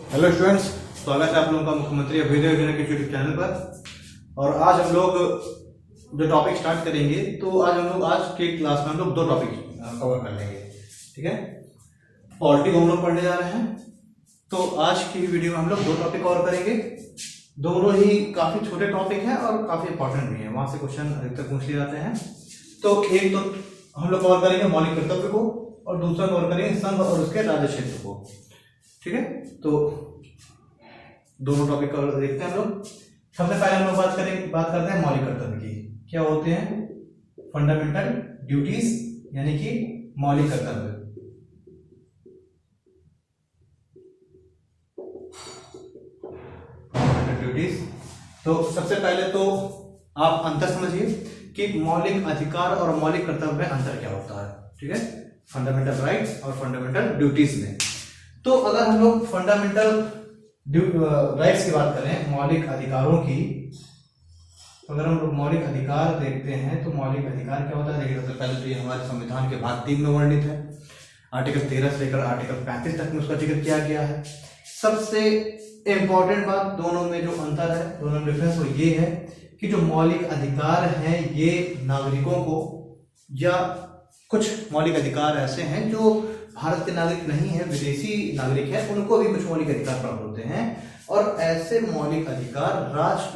Hello students, स्वागत है आप लोगों का मुख्यमंत्री अभ्युदय योजना के यूट्यूब चैनल पर। और आज हम लोग जो टॉपिक स्टार्ट करेंगे, तो आज के क्लास में हम लोग दो टॉपिक कवर कर लेंगे। ठीक है, पॉलिटी को हम लोग पढ़ने जा रहे हैं। तो आज की वीडियो में हम लोग दो टॉपिक कवर करेंगे। दोनों ही काफी छोटे टॉपिक हैं और काफी इंपॉर्टेंट भी है, वहां से क्वेश्चन अधिकतर पूछ लिए जाते हैं। तो एक तो हम लोग कवर करेंगे मौलिक कर्तव्य को, और दूसरा कवर करेंगे संघ और उसके राज्य क्षेत्र को। ठीक है, तो दोनों टॉपिक का देखते हैं हम लोग। सबसे पहले हम लोग बात करते हैं मौलिक कर्तव्य की। क्या होते हैं? फंडामेंटल ड्यूटीज, यानी कि मौलिक कर्तव्य। ड्यूटीज, तो सबसे पहले तो आप अंतर समझिए कि मौलिक अधिकार और मौलिक कर्तव्य में अंतर क्या होता है। ठीक है, फंडामेंटल राइट्स और फंडामेंटल ड्यूटीज में। तो अगर हम लोग फंडामेंटल राइट्स की बात करें, मौलिक अधिकारों की, तो अगर हम लोग मौलिक अधिकार देखते हैं तो मौलिक अधिकार क्या होता है? देखिए, सबसे पहले तो ये हमारे संविधान के भाग 3 में वर्णित है। आर्टिकल 13 से लेकर आर्टिकल 35 तक में उसका जिक्र किया गया है। सबसे इंपॉर्टेंट बात, दोनों में जो अंतर है, दोनों में डिफरेंस, वो ये है कि जो मौलिक अधिकार हैं ये नागरिकों को, या कुछ मौलिक अधिकार ऐसे हैं जो भारत के नागरिक नहीं है, विदेशी नागरिक है, उनको भी कुछ मौलिक अधिकार प्राप्त होते हैं। और ऐसे मौलिक अधिकार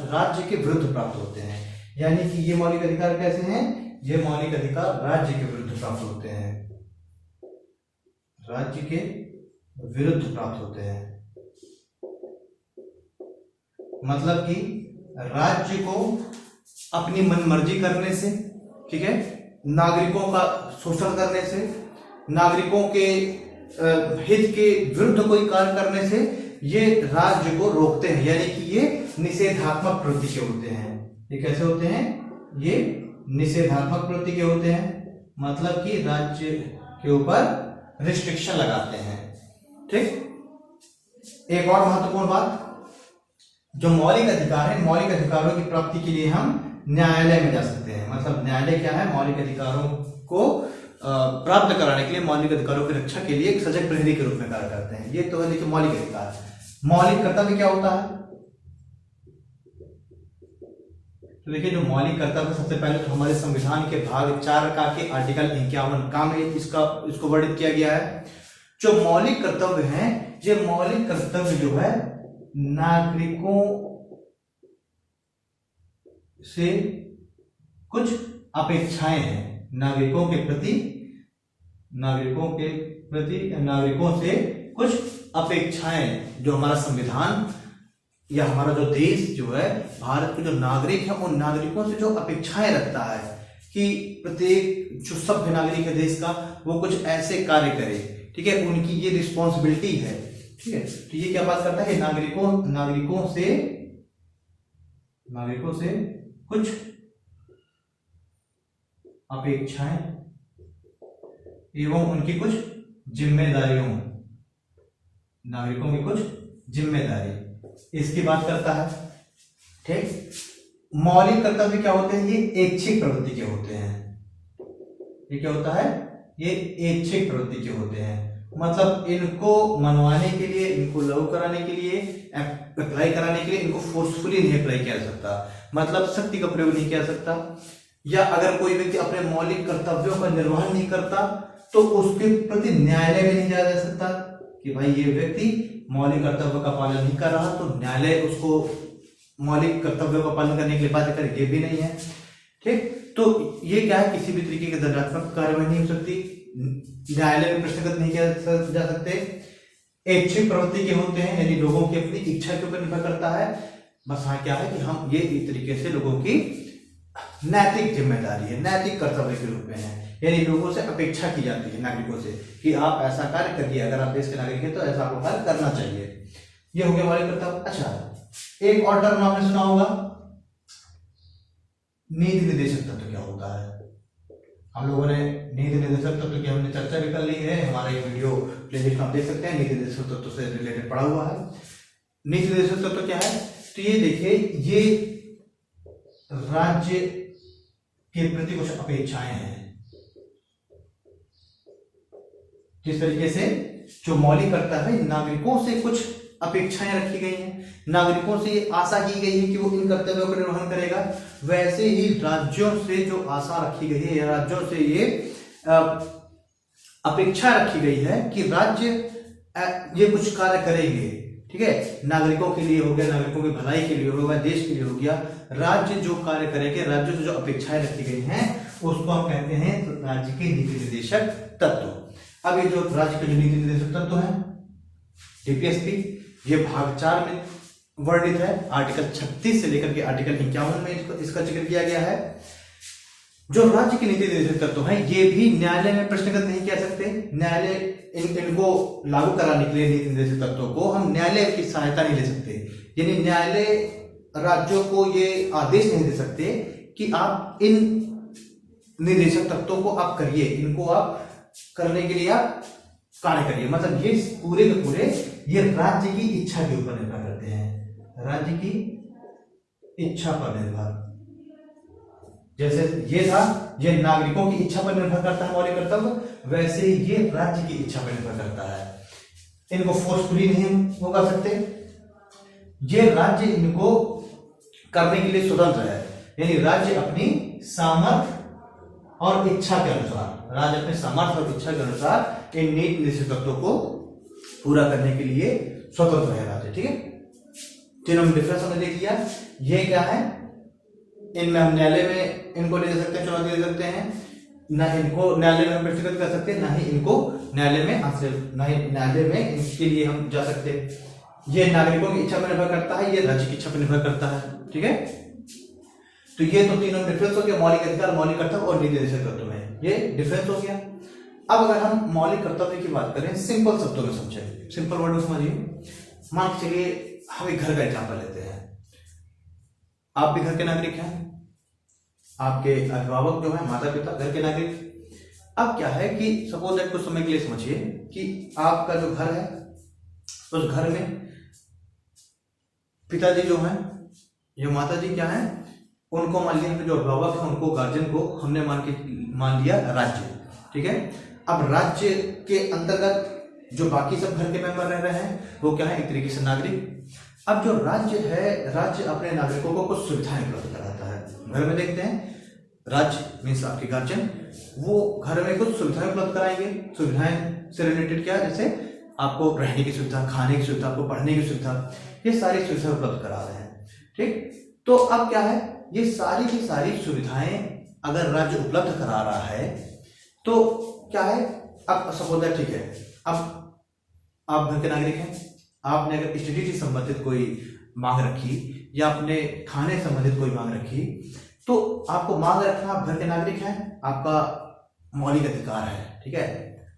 राज्य के विरुद्ध प्राप्त होते हैं। यानी कि ये मौलिक अधिकार कैसे हैं? ये मौलिक अधिकार राज्य के विरुद्ध प्राप्त होते हैं, राज्य के विरुद्ध प्राप्त होते हैं। मतलब कि राज्य को अपनी मनमर्जी करने से, ठीक है, नागरिकों का शोषण करने से, नागरिकों के हित के विरुद्ध कोई कार्य करने से ये राज्य को रोकते हैं। यानी कि ये निषेधात्मक प्रवृत्ति के होते हैं। ये कैसे होते हैं? ये निषेधात्मक प्रवृत्ति के होते हैं, मतलब कि राज्य के ऊपर रिस्ट्रिक्शन लगाते हैं। ठीक, एक और महत्वपूर्ण बात, जो मौलिक अधिकार है, मौलिक अधिकारों की प्राप्ति के लिए हम न्यायालय में जा सकते हैं। मतलब न्यायालय क्या है? मौलिक अधिकारों को प्राप्त कराने के लिए, मौलिक अधिकारों की रक्षा के लिए एक सजग प्रहरी के रूप में कार्य करते हैं। ये तो है देखिए मौलिक अधिकार। मौलिक कर्तव्य क्या होता है? तो देखिए, जो मौलिक कर्तव्य, सबसे पहले तो हमारे संविधान के भाग 4 का के आर्टिकल 51 का में इसको वर्णित किया गया है। जो मौलिक कर्तव्य हैं, ये मौलिक कर्तव्य जो है नागरिकों से कुछ अपेक्षाएं हैं, नागरिकों से कुछ अपेक्षाएं, जो हमारा संविधान या हमारा जो देश जो है, भारत के जो नागरिक है, उन नागरिकों से जो अपेक्षाएं रखता है कि प्रत्येक जो सभ्य नागरिक है देश का, वो कुछ ऐसे कार्य करे। ठीक है, उनकी ये रिस्पॉन्सिबिलिटी है। ठीक है, तो ये क्या बात करता है? नागरिकों से कुछ अपेक्षाएं एवं उनकी कुछ जिम्मेदारियों, नागरिकों की कुछ जिम्मेदारी, इसकी बात करता है। ठीक, मौलिक कर्तव्य क्या होते हैं? ये ऐच्छिक प्रवृत्ति के होते हैं। ये क्या होता है? ये ऐच्छिक प्रवृत्ति के होते हैं। मतलब इनको मनवाने के लिए, इनको लागू कराने के लिए, अप्लाई कराने के लिए इनको फोर्सफुली नहीं अप्लाई किया जा सकता। मतलब शक्ति का प्रयोग नहीं किया जा सकता। या अगर कोई व्यक्ति अपने मौलिक कर्तव्यों का निर्वहन नहीं करता तो उसके प्रति न्यायालय में नहीं जाया जा सकता कि भाई ये व्यक्ति मौलिक कर्तव्य का पालन नहीं कर रहा, तो न्यायालय उसको मौलिक कर्तव्यों का पालन करने के लिए बाध्य करे, ये भी नहीं है। ठीक, तो ये क्या है? किसी भी तरीके की दंडात्मक कार्रवाई नहीं हो सकती, न्यायालय में प्रश्नगत नहीं किया जा सकते, ऐच्छिक प्रवृत्ति के होते हैं, यानी लोगों की अपनी इच्छा के ऊपर निर्भर करता है। बस हाँ क्या है कि हम ये इस तरीके से लोगों की नैतिक जिम्मेदारी है, नैतिक कर्तव्य के रूप में है। यानी लोगों से अपेक्षा की जाती है, नागरिकों से, कि आप ऐसा कार्य करिए, अगर आप देश के नागरिक हैं तो ऐसा आपको कार्य करना चाहिए। ये हो गया मौलिक कर्तव्य। अच्छा, एक और टर्म आपने सुना होगा, नीति निर्देशक तत्व क्या होता है? हम लोगों ने नीति निर्देशक तत्व की हमने चर्चा भी कर ली है, हमारा ये वीडियो प्लेलिस्ट में आप देख सकते हैं, नीति निर्देशक तत्व से रिलेटेड पढ़ा हुआ है। नीति निर्देशक तत्व क्या है? तो ये देखिए, ये राज्य के प्रति कुछ अपेक्षाएं हैं। जिस तरीके से जो मौलिक कर्तव्य है, नागरिकों से कुछ अपेक्षाएं रखी गई हैं, नागरिकों से ये आशा की गई है कि वो इन कर्तव्यों का निर्वहन करेगा, वैसे ही राज्यों से जो आशा रखी गई है या राज्यों से ये अपेक्षा रखी गई है कि राज्य ये कुछ कार्य करेंगे। ठीक है, नागरिकों के लिए हो गया, नागरिकों की भलाई के लिए हो गया, देश के लिए हो गया, राज्य जो कार्य करेंगे, राज्यों से जो अपेक्षाएं रखी गई हैं उसको हम कहते हैं राज्य के नीति निर्देशक तत्व। अब ये जो राज्य के जो नीति निर्देशक तत्व है डीपीएसपी, ये भाग 4 में वर्णित है। आर्टिकल 36 से लेकर के आर्टिकल 51 में इसका जिक्र किया गया है। जो राज्य के नीति निर्देशक तत्व हैं ये भी न्यायालय में प्रश्नगत नहीं कह सकते। न्यायालय इनको लागू कराने के लिए नीति निर्देशक तत्वों को हम न्यायालय की सहायता नहीं ले सकते, यानी न्यायालय राज्यों को ये आदेश नहीं दे सकते कि आप इन निर्देशक तत्वों को आप करिए, इनको आप करने के लिए आप कार्य करिए। मतलब ये पूरे के पूरे ये राज्य की इच्छा के ऊपर निर्भर करते हैं, राज्य की इच्छा पर निर्भर। जैसे ये था, ये नागरिकों की इच्छा पर निर्भर करता है मौलिक कर्तव्य, वैसे ये राज्य की इच्छा पर निर्भर करता है। इनको फोर्सफुली नहीं वो कर सकते, ये राज्य इनको करने के लिए स्वतंत्र है, यानी राज्य अपनी सामर्थ्य और इच्छा के अनुसार, राज्य अपने सामर्थ्य और इच्छा के अनुसार इन नीति निर्देशक तत्वों को पूरा करने के लिए स्वतंत्र है राज्य। ठीक है, तीनों में डिफरेंस हमने देख लिया। ये क्या है, इनमें हम न्यायालय में इनको ले जा सकते हैं, चुनौती दे सकते हैं, ना इनको न्यायालय में हम प्रस्तुत कर सकते हैं, ना ही इनको न्यायालय में इनके लिए हम जा सकते हैं। ये नागरिकों की इच्छा पर निर्भर करता है, ये राज्य की इच्छा पर निर्भर करता है। ठीक है, तो ये तो तीनों डिफरेंस हो गया, मौलिक अधिकार, मौलिक कर्तव्य और नीति निर्देशक तत्व में ये डिफरेंस हो गया। अब अगर हम मौलिक कर्तव्य की बात करें, सिंपल शब्दों में समझें, सिंपल वर्ड में समझिए। मान के चलिए हम एक घर का एग्जाम्पल लेते हैं। आप भी घर के नागरिक हैं, आपके अभिभावक जो है माता पिता घर के नागरिक। अब क्या है कि सपोज दैट कुछ समय के लिए समझिए कि आपका जो घर है उस घर में पिताजी जो हैं या माता जी क्या है, उनको मान लिया जो अभिभावक है उनको, गार्जियन को हमने मान लिया राज्य। ठीक है, अब राज्य के अंतर्गत जो बाकी सब घर के मेंबर रह रहे हैं वो क्या है, एक तरीके से नागरिक। अब जो राज्य है, राज्य अपने नागरिकों को कुछ सुविधाएं उपलब्ध कराता है। घर में देखते हैं राज्य मीन्स आपके गार्जियन, वो घर में कुछ सुविधाएं उपलब्ध कराएंगे। सुविधाएं से रिलेटेड क्या, जैसे आपको रहने की सुविधा, खाने की सुविधा, आपको पढ़ने की सुविधा, ये सारी सुविधाएं उपलब्ध करा रहे हैं। ठीक, तो अब क्या है, ये सारी की सारी सुविधाएं अगर राज्य उपलब्ध करा रहा है तो क्या है, अब सपोज दैट ठीक है, अब आप घर के नागरिक हैं, आपने अगर स्टडी से संबंधित कोई मांग रखी या आपने खाने संबंधित कोई मांग रखी, तो आपको मांग रखना, आप घर के नागरिक हैं, आपका मौलिक अधिकार है। ठीक है,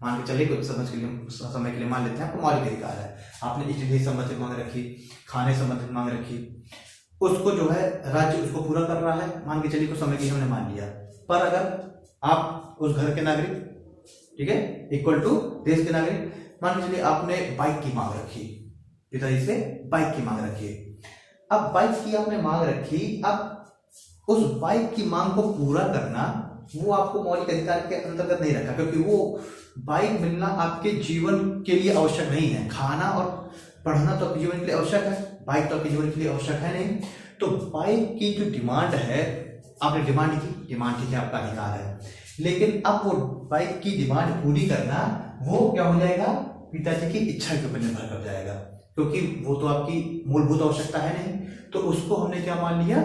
मान के चलिए कुछ समय के लिए मान लेते हैं आपको मौलिक अधिकार है। आपने स्टडी से संबंधित मांग रखी, खाने संबंधित मांग रखी, उसको जो है राज्य उसको पूरा कर रहा है, मान के चलिए कुछ समय के लिए हमने मान लिया। पर अगर आप उस घर के नागरिक, ठीक है, इक्वल टू देश के नागरिक, मान के चलिए आपने बाइक की मांग रखी, पिताजी से बाइक की मांग रखी। अब बाइक की आपने मांग रखी, अब उस बाइक की मांग को पूरा करना वो आपको मौलिक अधिकार के अंतर्गत नहीं रखा, क्योंकि वो बाइक मिलना आपके जीवन के लिए आवश्यक नहीं है। खाना और पढ़ना तो आपके जीवन के लिए आवश्यक है, बाइक तो आपके जीवन के लिए आवश्यक है नहीं। तो बाइक की जो डिमांड है, आपने डिमांड की, डिमांड ठीक है, आपका अधिकार है, लेकिन अब वो बाइक की डिमांड पूरी करना वो क्या हो जाएगा, पिताजी की इच्छा के ऊपर निर्भर कर जाएगा, क्योंकि वो तो आपकी मूलभूत आवश्यकता है नहीं। तो उसको हमने क्या मान लिया,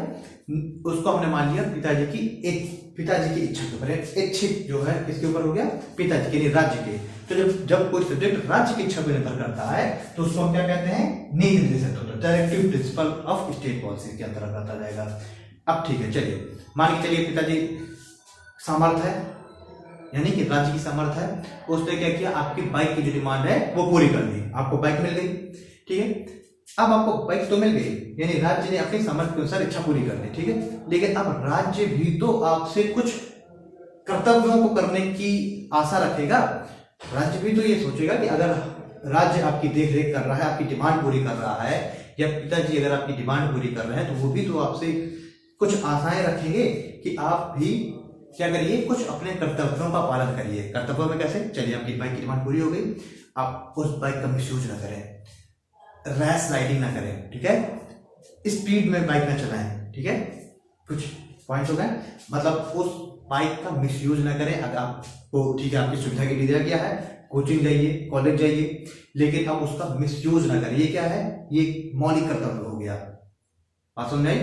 उसको हमने मान लिया पिताजी की इच्छा के ऊपर, इच्छित जो है किसके ऊपर हो गया, पिताजी के, राज्य के। तो जब कोई सब्जेक्ट राज्य की इच्छा पर निर्भर करता है तो उसको हम क्या कहते हैं, नीति निर्देशक तत्व, directive principle of state policy के अंतर्गत आता जाएगा। अब ठीक है, चलिए मान के चलिए पिताजी सामर्थ्य है, यानी कि राज्य की सामर्थ्य है, उसने क्या किया, आपकी बाइक की जो डिमांड है वो पूरी कर दी, आपको बाइक मिल गई। ठीक है, अब आपको बाइक तो मिल गई, यानी राज्य ने अपनी सामर्थ्य के अनुसार इच्छा पूरी कर दी। ठीक है, लेकिन अब राज्य भी तो आपसे कुछ कर्तव्यों को करने की आशा रखेगा। राज्य भी तो ये सोचेगा कि अगर राज्य आपकी देख रेख कर रहा है, आपकी डिमांड पूरी कर रहा है, या पिताजी अगर आपकी डिमांड पूरी कर रहे हैं, तो वो भी तो आपसे कुछ आशाएं रखेंगे कि आप भी क्या करिए, कुछ अपने कर्तव्यों का पालन करिए। कर्तव्यों में कैसे, चलिए आपकी बाइक की डिमांड पूरी हो गई, आप उस बाइक का मिसयूज ना करें, रैश राइडिंग ना करें, ठीक है, स्पीड में बाइक ना चलाएं, ठीक है, कुछ पॉइंट्स हो गए। मतलब उस बाइक का मिसयूज ना करें। अगर आपको, ठीक है, आपकी सुविधा के लिए दिया गया है, कोचिंग जाइए, कॉलेज जाइए, लेकिन आप उसका मिसयूज ना करें। ये क्या है, ये मौलिक कर्तव्य हो गया, बात समझ आई।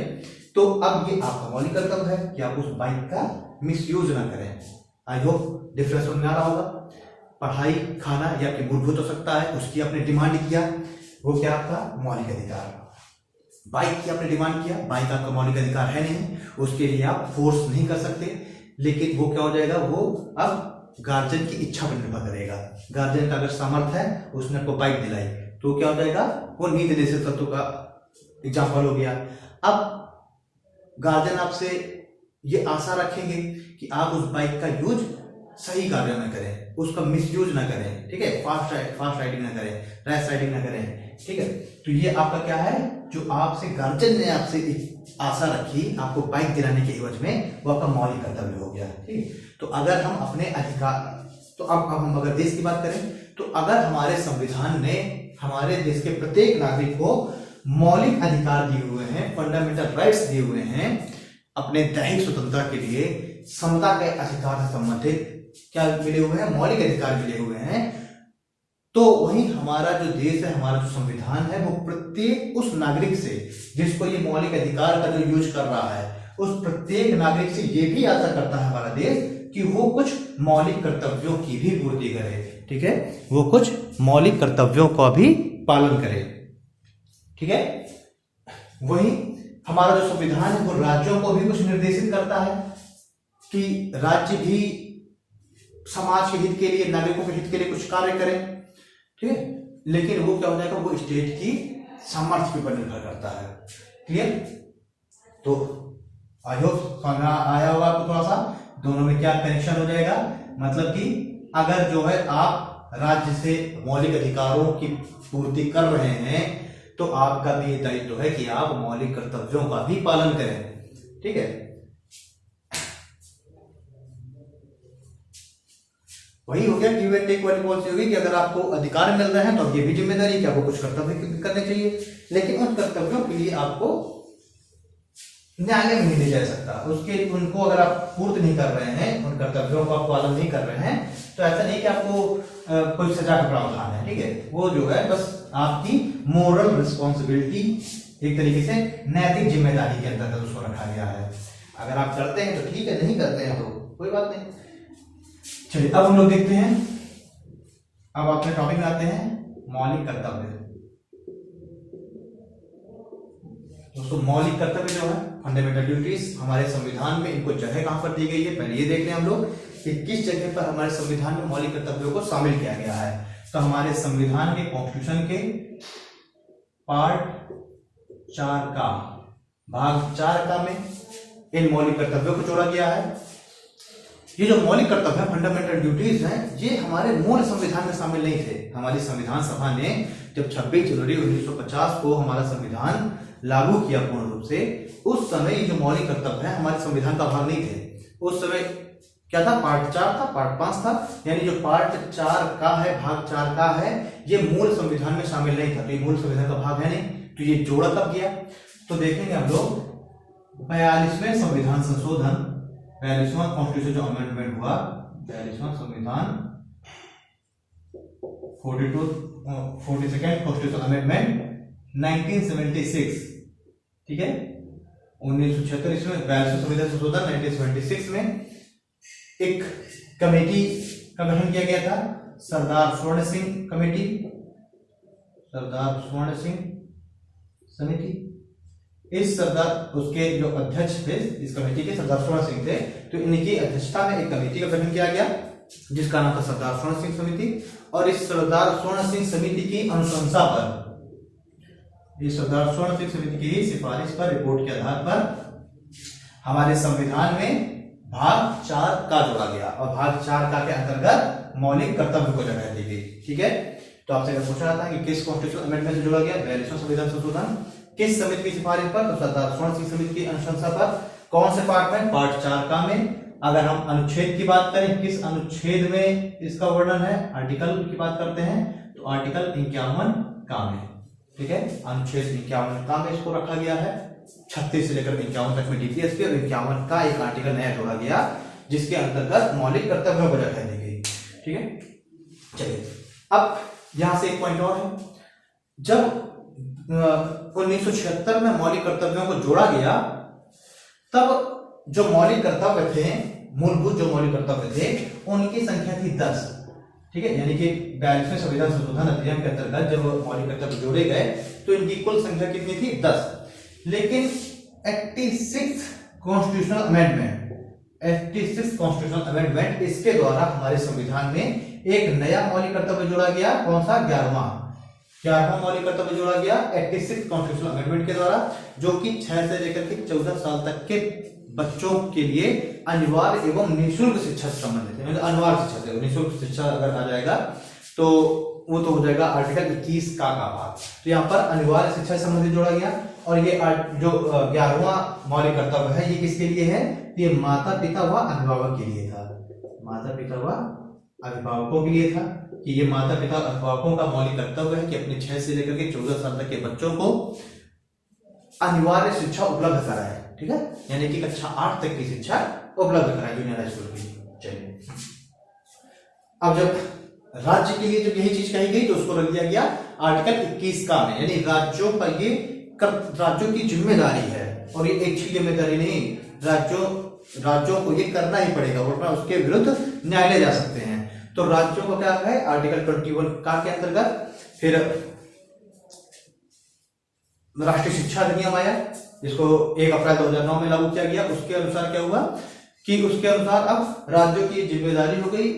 तो अब ये आपका मौलिक कर्तव्य है कि आप उस बाइक का मिसयूज ना करें। आई होप डिफरेंस समझ में आ रहा होगा। पढ़ाई, खाना ये आपकी मूलभूत आवश्यकता है, उसकी आपने डिमांड किया, वो क्या आपका मौलिक अधिकार। बाइक की आपने डिमांड किया, बाइक आपका मौलिक अधिकार है नहीं, उसके लिए आप फोर्स नहीं कर सकते, लेकिन वो क्या हो जाएगा, वो अब गार्जियन की इच्छा पर निर्भर करेगा। गार्जियन का अगर सामर्थ्य है, उसने आपको बाइक दिलाई, तो क्या हो जाएगा, वो नीति निषेध तत्व का एग्जाम्पल हो गया। अब गार्जियन आपसे ये आशा रखेंगे कि आप उस बाइक का यूज सही कार्य में करें, उसका मिसयूज ना करें, ठीक है, फास्ट राइडिंग ना करें, रैश राइडिंग ना करें, ठीक है। तो ये आपका क्या है, जो आपसे गार्जियन ने आपसे आशा रखी आपको बाइक दिलाने के एवज में, वो आपका मौलिक कर्तव्य हो गया, ठीक। तो अगर हम अपने अधिकार, तो अब हम अगर देश की बात करें, तो अगर हमारे संविधान ने हमारे देश के प्रत्येक नागरिक को मौलिक अधिकार दिए हुए हैं, फंडामेंटल राइट्स दिए हुए हैं, अपने दैहिक स्वतंत्रता के लिए समता के अधिकार से संबंधित क्या मिले हुए हैं, मौलिक अधिकार मिले हुए हैं, तो वहीं हमारा जो देश है, हमारा जो संविधान है, वो प्रत्येक उस नागरिक से जिसको ये मौलिक अधिकार का जो यूज कर रहा है, उस प्रत्येक नागरिक से ये भी आशा करता है हमारा देश कि वो कुछ मौलिक कर्तव्यों की भी पूर्ति करे, ठीक है, वो कुछ मौलिक कर्तव्यों का भी पालन करे, ठीक है। वही हमारा जो संविधान है, वो राज्यों को भी कुछ निर्देशित करता है कि राज्य भी समाज के हित के लिए, नागरिकों के हित के लिए कुछ कार्य करें, ठीक है। लेकिन वो क्या हो जाएगा, वो स्टेट की सामर्थ्य के ऊपर निर्भर करता है, क्लियर। तो आई होप समझ आया होगा आपको थोड़ा सा, दोनों में क्या कनेक्शन हो जाएगा। मतलब कि अगर जो है आप राज्य से मौलिक अधिकारों की पूर्ति कर रहे हैं, तो आपका भी ये दायित्व है कि आप मौलिक कर्तव्यों का भी पालन करें, ठीक है। वही हो गया गिव एंड टेक वाली पॉलिसी होगी कि अगर आपको अधिकार मिल रहे हैं, तो अब ये भी जिम्मेदारी है कि आपको कुछ कर्तव्य करने चाहिए, लेकिन उन कर्तव्यों के लिए आपको न्यायालय में नहीं ले जा सकता। उसके उनको अगर आप पूर्ति नहीं कर रहे हैं, उन कर्तव्यों को आप पालन नहीं कर रहे हैं, तो ऐसा नहीं कि आपको कोई सजा का प्रावधान है, ठीक है। वो जो है बस आपकी मोरल रिस्पॉन्सिबिलिटी, एक तरीके से नैतिक जिम्मेदारी के अंतर्गत उसको रखा गया है। अगर आप करते हैं तो ठीक है, नहीं करते हैं तो कोई बात नहीं। चलिए अब हम लोग देखते हैं, अब अपने टॉपिक में आते हैं, मौलिक कर्तव्य। दोस्तों मौलिक कर्तव्य जो है, फंडामेंटल ड्यूटीज, हमारे संविधान में इनको जगह कहां पर दी गई है, पहले ये देख लें हम लोग कि किस जगह पर हमारे संविधान में मौलिक कर्तव्यों को शामिल किया गया है। तो हमारे संविधान के, कॉन्स्टिट्यूशन के पार्ट 4 का भाग 4 का में इन मौलिक कर्तव्यों को जोड़ा गया है। ये जो मौलिक कर्तव्य है, फंडामेंटल ड्यूटीज हैं, ये हमारे मूल संविधान में शामिल नहीं थे। हमारी संविधान सभा ने जब 26 जनवरी 1950 को हमारा संविधान लागू किया पूर्ण रूप से, उस समय ये जो मौलिक कर्तव्य है हमारे संविधान का भाग नहीं थे। उस समय क्या था, पार्ट 4 था, पार्ट 5 था, यानी जो पार्ट 4 का है, भाग 4 का है, ये मूल संविधान में शामिल नहीं था। तो ये मूल संविधान का भाग है नहीं, तो ये जोड़ा कब गया, तो देखेंगे हम लोग 42वें संविधान संशोधन, 42वां कॉन्स्टिट्यूशन जो अमेंडमेंट हुआ, 42वां संविधान 42nd कॉन्स्टिट्यूशन अमेंडमेंट 1976, ठीक है, 1976 इसमें 42वां संविधान संशोधन 1976 में एक कमेटी का गठन किया गया था, सरदार स्वर्ण सिंह कमेटी, सरदार स्वर्ण सिंह समिति। इस सरदार, उसके जो अध्यक्ष थे इस कमेटी के, सरदार स्वर्ण सिंह थे, तो इनकी अध्यक्षता में एक कमेटी का गठन किया गया जिसका नाम था सरदार स्वर्ण सिंह समिति। और इस सरदार स्वर्ण सिंह समिति की अनुशंसा पर, इस सरदार स्वर्ण सिंह समिति की सिफारिश पर, रिपोर्ट के आधार पर हमारे संविधान में भाग 4 का जोड़ा गया, और भाग 4 का के अंतर्गत मौलिक कर्तव्य को जगह दी गई, ठीक है। तो आपसे अगर पूछा जाता है कि किस कॉन्स्टिट्यूशन अमेंडमेंट से जोड़ा गया, 42वां संविधान संशोधन, किस समिति की सिफारिश पर, तो सरदार स्वर्ण सिंह समिति की अनुशंसा पर। कौन से पार्ट में, पार्ट 4 का में। अगर हम अनुच्छेद की बात करें, किस अनुच्छेद में इसका वर्णन है, आर्टिकल की बात करते हैं, तो आर्टिकल 51 का में, ठीक है, अनुच्छेद 51 में इसको रखा गया है। 36 से लेकर 51 तक में डीपीएसपी और 51 का एक आर्टिकल नया जोड़ा गया जिसके अंतर्गत मौलिक कर्तव्यों को रखा दी गई। ठीक है, चलिए अब यहां से एक पॉइंट और है, जब 1976 में मौलिक कर्तव्यों को जोड़ा गया तब जो मौलिक कर्तव्य थे, मूलभूत जो मौलिक कर्तव्य थे, उनकी संख्या थी 10। ठीक है, यानी कि 42वें संविधान संशोधन अधिनियम के अंतर्गत जब मौलिक कर्तव्य जोड़े गए तो इनकी कुल संख्या कितनी थी? 10। लेकिन 86 कॉन्स्टिट्यूशनल अमेंडमेंट इसके द्वारा हमारे संविधान में एक नया मौलिक कर्तव्य जोड़ा गया। कौन सा? 11वां मौलिक कर्तव्य जोड़ा गया 86 कॉन्स्टिट्यूशनल अमेंडमेंट के द्वारा, जो कि 6 से लेकर के 14 साल तक के बच्चों के लिए अनिवार्य एवं निःशुल्क शिक्षा से संबंधित है। अनिवार्य शिक्षा से निःशुल्क शिक्षा अगर आ जाएगा तो वो तो हो जाएगा आर्टिकल 21 का भाग। तो यहाँ पर अनिवार्य शिक्षा से संबंधित जोड़ा गया। और ये जो 11वां मौलिक कर्तव्य है ये किसके लिए है? ये माता पिता व अभिभावक के लिए था। माता पिता व अभिभावकों के लिए था कि ये माता पिता अभिभावकों का मौलिक कर्तव्य है कि अपने 6 से लेकर के 14 साल तक के बच्चों को अनिवार्य शिक्षा उपलब्ध कराए। ठीक है, यानी कि कक्षा 8 तक की शिक्षा उपलब्ध कराए जूनियर हाई स्कूल की। चलिए, अब जब राज्य के लिए जब यही चीज कही गई तो उसको रख दिया गया आर्टिकल 21 का में, यानी राज्यों का ये राज्यों की जिम्मेदारी है। और ये एक ही जिम्मेदारी नहीं, राज्यों को ये करना ही पड़ेगा, वरना उसके विरुद्ध न्यायालय जा सकते हैं। तो राज्यों को क्या है? आर्टिकल 21 का के अंतर्गत फिर राष्ट्रीय शिक्षा अधिनियम आया, जिसको 1 अप्रैल 2009 में लागू किया गया। उसके अनुसार क्या हुआ कि उसके अनुसार अब राज्यों की जिम्मेदारी हो गई,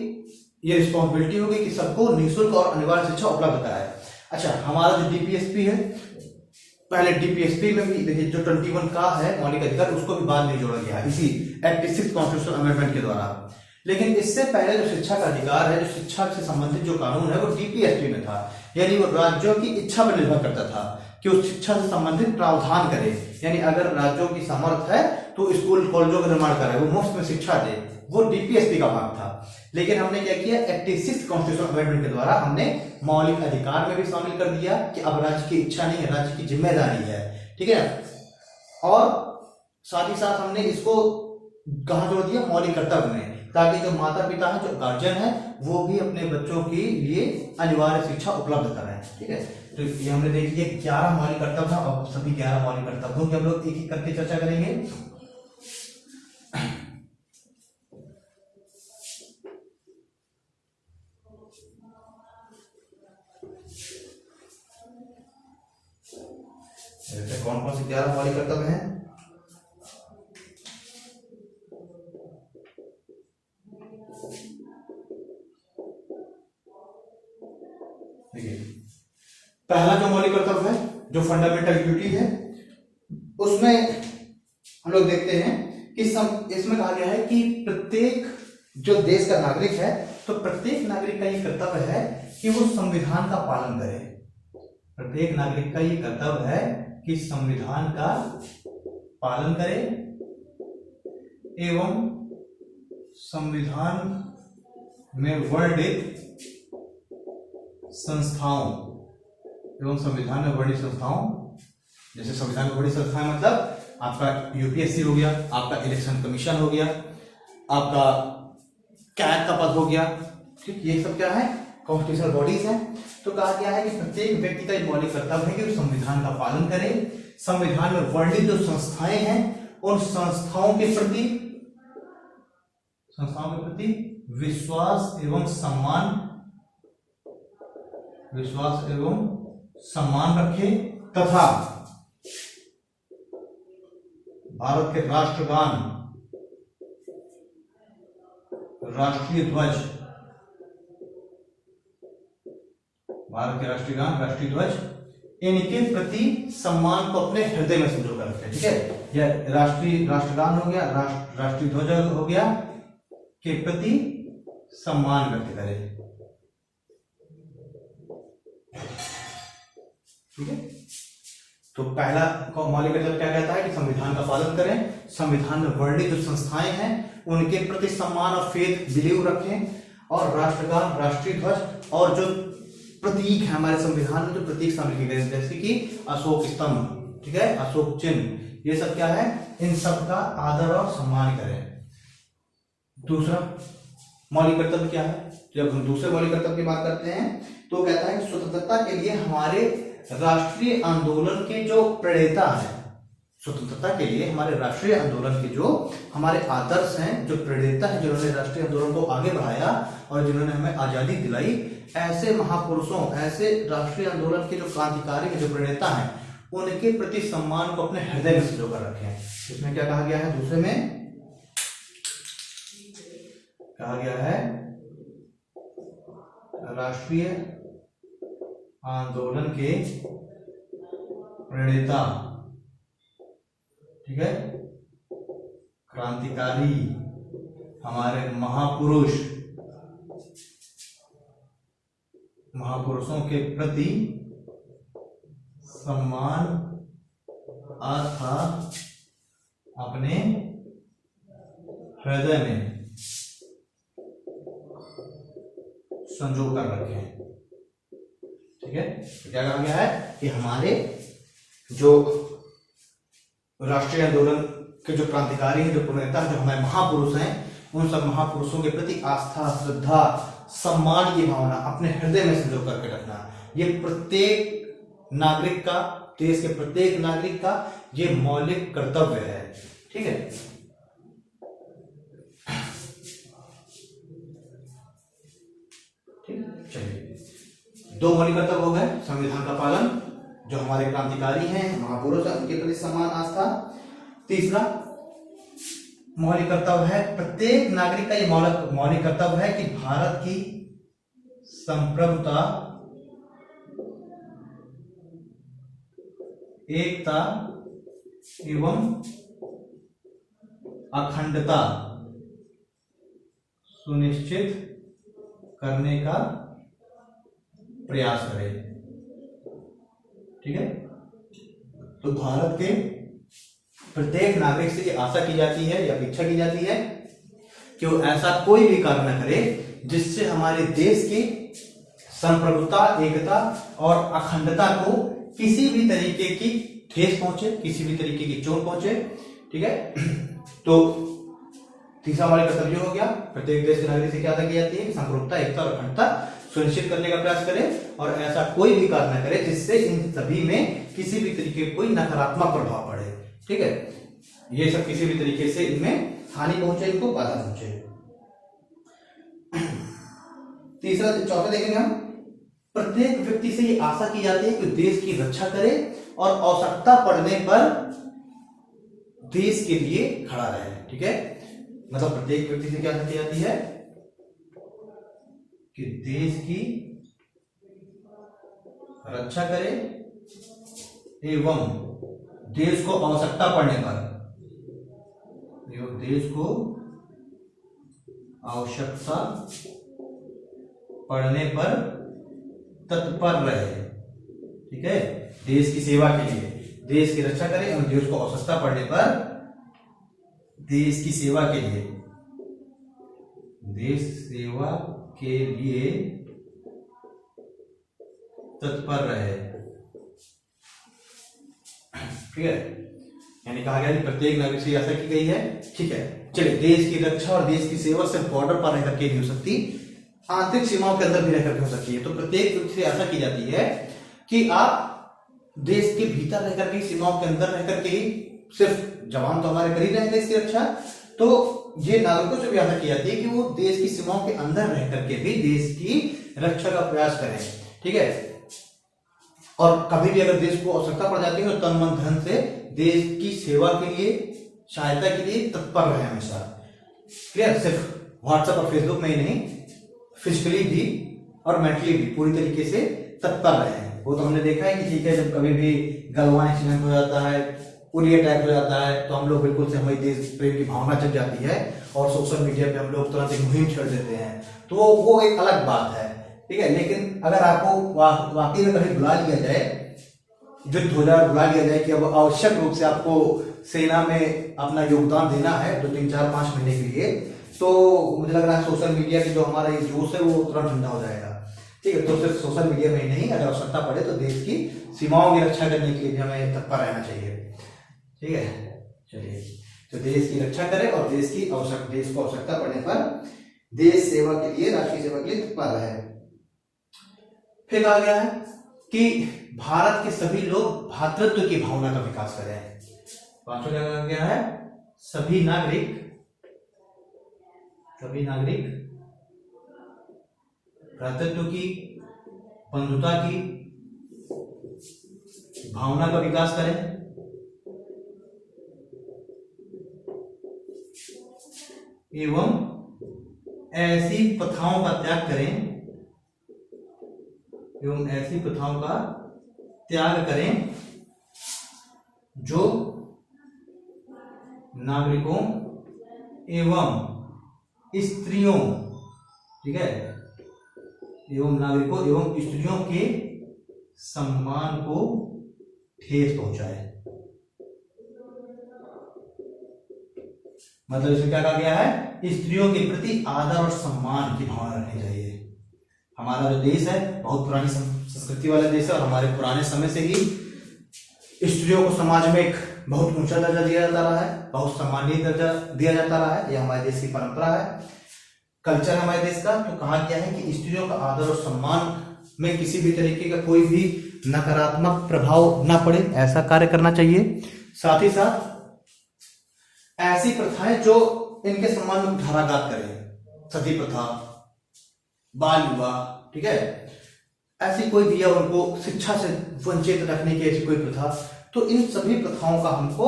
ये रिस्पॉन्सिबिलिटी हो गई कि सबको निःशुल्क और अनिवार्य शिक्षा उपलब्ध कराए। अच्छा, हमारा जो डीपीएसपी है, पहले डीपीएसपी में भी देखिए जो 21 का है मौलिक अधिकार, उसको भी बाद में जोड़ा गया इसी 86 कॉन्स्टिट्यूशनल अमेंडमेंट के द्वारा। लेकिन इससे पहले जो शिक्षा का अधिकार है, जो शिक्षा से संबंधित जो कानून है, वो डीपीएसपी में था। यानी वो राज्यों की इच्छा पर निर्भर करता था कि उस शिक्षा से संबंधित प्रावधान करे। यानी अगर राज्यों की सामर्थ्य है तो स्कूल कॉलेजों का निर्माण करे, वो मुफ्त में शिक्षा दे, वो डीपीएसपी का भाग था। लेकिन हमने क्या किया? 86 कॉन्स्टिट्यूशनल अमेंडमेंट के द्वारा हमने मौलिक अधिकार में भी शामिल कर दिया कि अब राज्य की इच्छा नहीं है, राज्य की जिम्मेदारी है। ठीक है, और साथ ही साथ हमने इसको कहां जोड़ दिया? मौलिक कर्तव्य में, ताकि जो माता पिता है, जो गार्जियन है, वो भी अपने बच्चों के लिए अनिवार्य शिक्षा उपलब्ध कराएं। ठीक है, तो ये हमने देख लिया 11 मौलिक कर्तव्य था। अब सभी 11 मौलिक कर्तव्यों की हम लोग एक एक करके चर्चा करेंगे। कौन कौन से 11 मौलिक कर्तव्य हैं? देखिए, पहला जो मौलिक कर्तव्य है, जो फंडामेंटल ड्यूटी है, उसमें हम लोग देखते हैं कि इसमें कहा गया है कि प्रत्येक जो देश का नागरिक है, तो प्रत्येक नागरिक का ये कर्तव्य है कि वो संविधान का पालन करे। प्रत्येक नागरिक का ये कर्तव्य है कि संविधान का पालन करे एवं संविधान में वर्णित संस्थाओं जैसे संविधान में वर्णित संस्थाएं मतलब आपका यूपीएससी हो गया, आपका इलेक्शन कमीशन हो गया, आपका कैग का पद हो गया। ठीक, ये सब क्या है? कॉन्स्टिट्यूशनल बॉडीज हैं। तो कहा गया है कि प्रत्येक व्यक्ति का मौलिक कर्तव्य है कि वो संविधान का पालन करे। संविधान में वर्णित जो संस्थाएं हैं, उन संस्थाओं के प्रति विश्वास एवं सम्मान रखे तथा भारत के राष्ट्रगान, राष्ट्रीय ध्वज, राष्ट्रीय ध्वज, इनके प्रति सम्मान को अपने हृदय में संजो कर रखें। ठीक है, यह राष्ट्रगान हो गया, राष्ट्रीय ध्वज हो गया, के प्रति सम्मान व्यक्त करें। ठीक है, तो पहला मौलिक कर्तव्य क्या कहता है कि संविधान का पालन करें, संविधान में वर्णित जो संस्थाएं हैं उनके प्रति सम्मान और फेथ बिलीव रखें, और राष्ट्रगान, राष्ट्रीय ध्वज और जो प्रतीक है हमारे संविधान में, जो प्रतीक शामिल किए गए जैसे कि अशोक स्तंभ, ठीक है, अशोक चिन्ह, ये सब क्या है, इन सब का आदर और सम्मान करें। दूसरा मौलिक कर्तव्य क्या है, जब हम दूसरे मौलिक कर्तव्य की बात करते हैं तो कहता है कि स्वतंत्रता के लिए हमारे राष्ट्रीय आंदोलन के जो प्रणेता हैं, स्वतंत्रता के लिए हमारे राष्ट्रीय आंदोलन के जो हमारे आदर्श हैं, जो प्रणेता हैं, जिन्होंने राष्ट्रीय आंदोलन को आगे बढ़ाया और जिन्होंने हमें आजादी दिलाई, ऐसे महापुरुषों, ऐसे राष्ट्रीय आंदोलन के जो क्रांतिकारी हैं, जो प्रणेता हैं, उनके प्रति सम्मान को अपने हृदय में संजो कर रखें। इसमें क्या कहा गया है, दूसरे में कहा गया है राष्ट्रीय आंदोलन के प्रणेता, ठीक है, क्रांतिकारी, हमारे महापुरुष, महापुरुषों के प्रति सम्मान, आस्था अपने हृदय में संजो कर रखें, ठीक है। तो क्या कहा गया है कि हमारे जो राष्ट्रीय आंदोलन के जो क्रांतिकारी हैं, जो प्रणेता, जो हमारे महापुरुष हैं, उन सब महापुरुषों के प्रति आस्था, श्रद्धा, सम्मान की भावना अपने हृदय में संजो करके रखना, ये प्रत्येक नागरिक का, देश के प्रत्येक नागरिक का ये मौलिक कर्तव्य है, ठीक है। चलिए, दो मौलिक कर्तव्य हो गए, संविधान का पालन, जो हमारे क्रांतिकारी हैं, महापुरुष हैं, उनके प्रति सम्मान, आस्था। तीसरा मौलिक कर्तव्य है, प्रत्येक नागरिक का ये मौलिक कर्तव्य है कि भारत की संप्रभुता, एकता एवं अखंडता सुनिश्चित करने का प्रयास करें, ठीक है। तो भारत के प्रत्येक नागरिक से ये आशा की जाती है या अपेक्षा की जाती है कि वो ऐसा कोई भी कार्य न करे जिससे हमारे देश की संप्रभुता, एकता और अखंडता को किसी भी तरीके की ठेस पहुंचे, किसी भी तरीके की चोट पहुंचे, ठीक है। तो तीसरा हमारे कर्तव्य हो गया, प्रत्येक देश के नागरिक से क्या आशा की जाती है कि संप्रभुता, एकता और अखंडता सुनिश्चित करने का प्रयास करें और ऐसा कोई भी कार्य न करे जिससे इन सभी में किसी भी तरीके का कोई नकारात्मक प्रभाव पड़े, ठीक है। ये सब किसी भी तरीके से इनमें हानि पहुंचे, इनको बाधा पहुंचे। तीसरा, चौथा देखेंगे हम, प्रत्येक व्यक्ति से ये आशा की जाती है कि देश की रक्षा करे और आवश्यकता पड़ने पर देश के लिए खड़ा रहे, ठीक है। मतलब प्रत्येक व्यक्ति से क्या आशा की जाती है कि देश की रक्षा करे एवं देश को आवश्यकता पड़ने पर, देश को आवश्यकता पड़ने पर तत्पर रहे, ठीक है। देश की सेवा के लिए, देश की रक्षा करे और देश को आवश्यकता पड़ने पर देश की सेवा के लिए, देश सेवा के लिए तत्पर रहे, ठीक है। यानी कहा गया कि प्रत्येक नागरिक से आशा की गई है, ठीक है। चलिए, देश की रक्षा और देश की सेवा सिर्फ बॉर्डर पर रहकर के नहीं हो सकती, आंतरिक सीमाओं के अंदर भी रहकर के हो सकती है। तो प्रत्येक व्यक्ति से आशा की जाती है कि आप देश के भीतर रहकर के, सीमाओं के अंदर रहकर के ही, सिर्फ जवान तो हमारे कर ही रहे हैं देश की रक्षा, तो ये नागरिकों से भी आशा की जाती है कि वो देश की सीमाओं के अंदर रहकर के भी देश की रक्षा का प्रयास करें, ठीक है। और कभी भी अगर देश को आवश्यकता पड़ जाती है तो तन मन धन से देश की सेवा के लिए, सहायता के लिए तत्पर रहे हमेशा, क्लियर। सिर्फ व्हाट्सएप और फेसबुक में ही नहीं, फिजिकली भी और मेंटली भी पूरी तरीके से तत्पर रहे हैं। वो तो हमने देखा है कि ठीक है, जब कभी भी गलवान एक्सीडेंट हो जाता है, उरी अटैक हो जाता है, तो हम लोग बिल्कुल से हमारी देश प्रेम की भावना जग जाती है और सोशल मीडिया पे हम लोग तुरंत एक मुहिम छेड़ देते हैं, तो वो एक अलग बात है, ठीक है। लेकिन अगर आपको वाकई में कभी बुला लिया जाए, युद्ध हो जाए, बुला लिया जाए कि अब आवश्यक रूप से आपको सेना में अपना योगदान देना है 2, 3, 4, 5 महीने के लिए, तो मुझे लग रहा है सोशल मीडिया की जो हमारा ये जोश है वो तुरंत ठंडा हो जाएगा। ठीक है। तो सिर्फ सोशल मीडिया में ही नहीं, अगर आवश्यकता पड़े तो देश की सीमाओं की रक्षा करने के लिए भी हमें तत्पर रहना चाहिए। ठीक है, चलिए, तो देश की रक्षा करें और देश को आवश्यकता पड़ने पर देश सेवा के लिए, राष्ट्रीय सेवा के लिए तत्पर रहे। फिर कहा गया है कि भारत के सभी लोग भ्रातृत्व की भावना का विकास करें। पांचवा क्या कहा गया है? सभी नागरिक भ्रातृत्व की, बंधुता की भावना का विकास करें एवं ऐसी प्रथाओं का त्याग करें जो नागरिकों एवं स्त्रियों, ठीक है, स्त्रियों के सम्मान को ठेस पहुंचाए। मतलब इसमें क्या कहा गया है? स्त्रियों के प्रति आदर और सम्मान की भावना रखनी चाहिए। हमारा जो देश है बहुत पुरानी संस्कृति वाला देश है और हमारे पुराने समय से ही स्त्रियों को समाज में एक बहुत ऊंचा दर्जा दिया जाता रहा है, बहुत सम्मानीय दर्जा दिया जाता रहा है। यह हमारे देश की परंपरा है, कल्चर है हमारे देश का। तो कहा गया है कि स्त्रियों का आदर और सम्मान में किसी भी तरीके का कोई भी नकारात्मक प्रभाव ना पड़े, ऐसा कार्य करना चाहिए। साथ ही साथ ऐसी प्रथाएं जो इनके सम्मान में कुठाराघात करें, सती प्रथा, बाल विवाह, ठीक है, ऐसी कोई भी, उनको शिक्षा से वंचित रखने की ऐसी कोई प्रथा, तो इन सभी प्रथाओं का हमको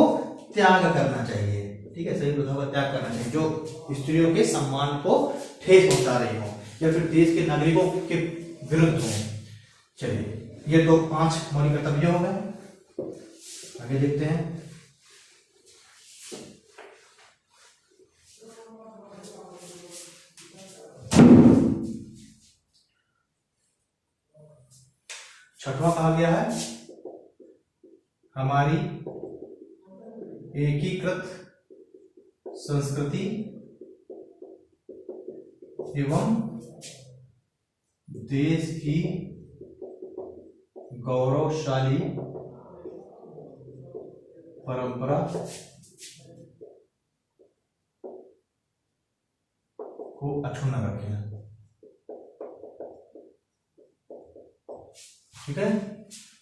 त्याग करना चाहिए। ठीक है, सभी प्रथाओं का त्याग करना चाहिए जो स्त्रियों के सम्मान को ठेस पहुंचा रही हो या फिर देश के नागरिकों के विरुद्ध हो। चलिए, ये तो 5 मौलिक कर्तव्य हो गए। आगे देखते हैं। छठवां कहा गया है हमारी एकीकृत संस्कृति एवं देश की गौरवशाली परंपरा को अक्षुण्ण रखें। ठीक है,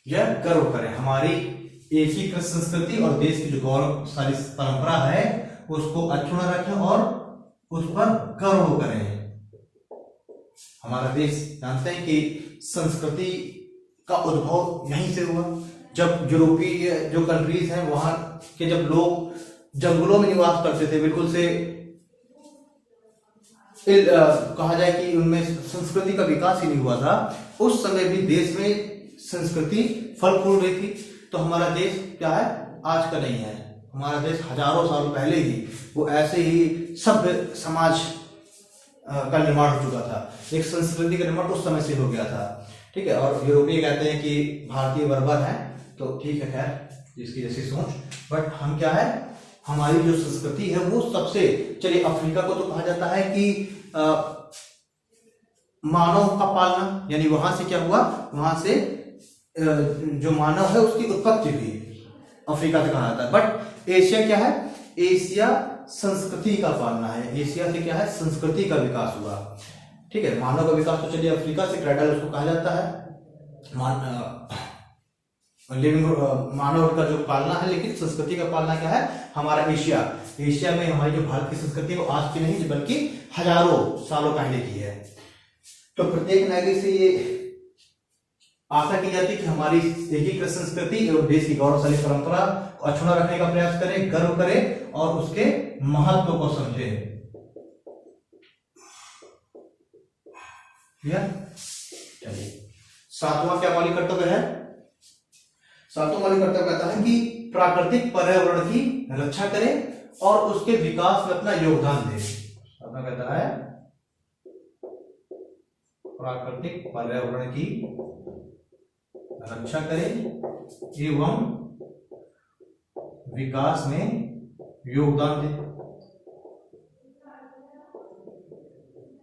यह गर्व करें, हमारी एकीकृत संस्कृति और देश की जो गौरवशाली परंपरा है उसको अक्षुण्ण रखें और उस पर गर्व करें। हमारा देश जानते हैं कि संस्कृति का उद्भव यहीं से हुआ। जब यूरोपीय जो कंट्रीज हैं वहां के जब लोग जंगलों में निवास करते थे, बिल्कुल से कहा जाए कि उनमें संस्कृति का विकास ही नहीं हुआ था, उस समय भी देश में संस्कृति फल फूल रही थी। तो हमारा देश क्या है, आज का नहीं है, हमारा देश हजारों साल पहले ही वो ऐसे ही सभ्य समाज का निर्माण हो चुका था, एक संस्कृति का निर्माण उस समय से हो गया था। ठीक है, और यूरोपीय कहते हैं कि भारतीय बर्बर है, तो ठीक है, खैर जिसकी जैसी सोच, बट हम क्या है, हमारी जो संस्कृति है वो सबसे, चलिए अफ्रीका को तो कहा जाता है कि मानव का पालना, यानी वहां से क्या हुआ, वहां से जो मानव है उसकी उत्पत्ति हुई, अफ्रीका से कहा जाता है। बट एशिया क्या है, एशिया संस्कृति का पालना है, एशिया से क्या है, संस्कृति का विकास हुआ। ठीक है, मानव का विकास तो चलिए अफ्रीका से, क्रेडल उसको कहा जाता है, लिविंग मानव का जो पालना है, लेकिन संस्कृति का पालना क्या है, हमारा एशिया में हमारी जो भारत की संस्कृति है वो आज की नहीं बल्कि हजारों सालों पहले की है। तो प्रत्येक नागरिक से ये आशा की जाती है कि हमारी एकीकृत संस्कृति एवं देश की गौरवशाली परंपरा को अक्षुण्ण रखने का प्रयास करें, गर्व करें और उसके महत्व को समझें। चलिए, 7वां क्या मौलिक कर्तव्य है? 7वां मौलिक कर्तव्य कहता है कि प्राकृतिक पर्यावरण की रक्षा करें और उसके विकास में अपना योगदान दें। अपना कहता है प्राकृतिक पर्यावरण की रक्षा करें एवं विकास में योगदान दें।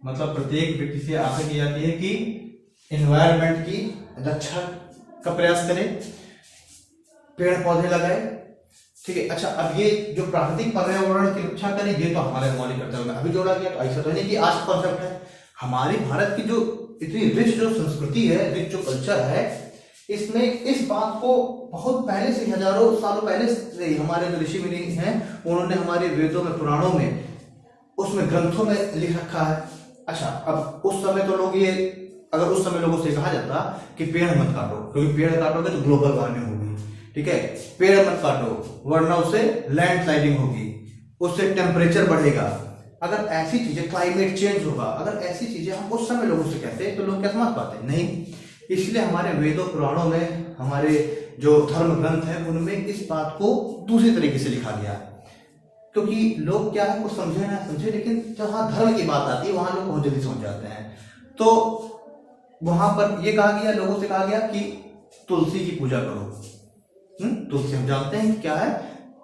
मतलब प्रत्येक व्यक्ति से आशा की जाती है कि एनवायरनमेंट की रक्षा का प्रयास करें, पेड़ पौधे लगाए। ठीक है, अच्छा अब ये जो प्राकृतिक पर्यावरण की रक्षा करें, ये तो हमारे मौलिक कर्तव्य में अभी जोड़ा गया। तो ऐसा तो नहीं कि आज कॉन्सेप्ट है। हमारी भारत की जो इतनी रिच जो संस्कृति है, रिच जो कल्चर है, इसमें इस बात को बहुत पहले से, हजारों सालों पहले से हमारे जो ऋषि मुनि हैं उन्होंने हमारे वेदों में, पुराणों में, उसमें ग्रंथों में लिख रखा है। अच्छा अब उस समय तो लोग ये, अगर उस समय लोगों से कहा जाता कि पेड़ मत काटो, क्योंकि पेड़ काटोगे तो ग्लोबल वार्मिंग होगी, ठीक है, पेड़ मत काटो वरना उससे लैंडस्लाइडिंग होगी, उससे टेम्परेचर बढ़ेगा, अगर ऐसी चीजें, क्लाइमेट चेंज होगा, अगर ऐसी चीजें हम उस समय लोगों से कहते तो लोग क्या समझ पाते? नहीं। इसलिए हमारे वेदों पुराणों में, हमारे जो धर्म ग्रंथ है उनमें इस बात को दूसरी तरीके से लिखा गया, क्योंकि लोग क्या है, कुछ समझे ना समझे, लेकिन जहां धर्म की बात आती है वहां लोग बहुत जल्दी समझ जाते हैं। तो वहां पर ये कहा गया, लोगों से कहा गया कि तुलसी की पूजा करो। तुलसी हम जानते हैं क्या है,